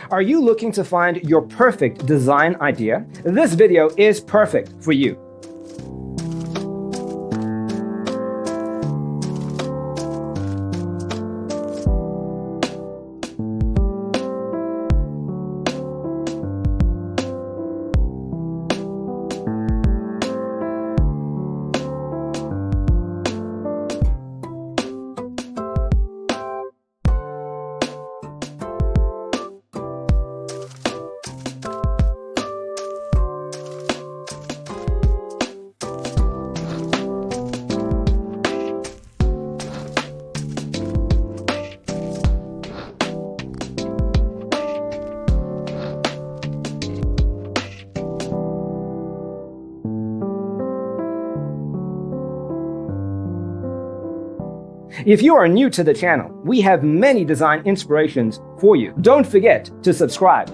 Are you looking to find your perfect design idea? This video is perfect for you. If you are new to the channel, we have many design inspirations for you. Don't forget to subscribe.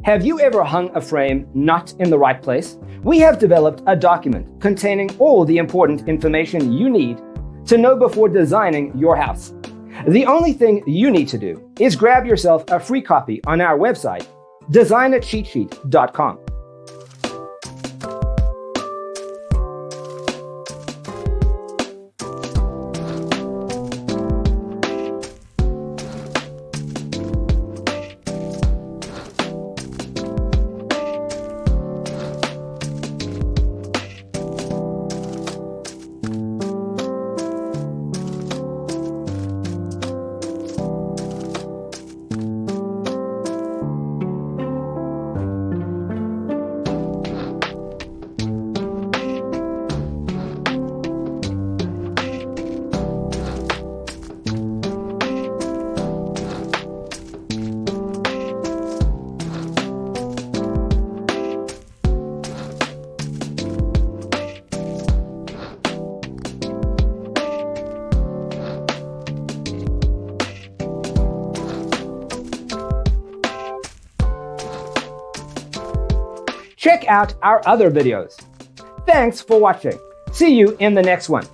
Have you ever hung a frame not in the right place? We have developed a document containing all the important information you need to know before designing your house. The only thing you need to do is grab yourself a free copy on our website, designercheatsheet.com. Check out our other videos. Thanks for watching. See you in the next one.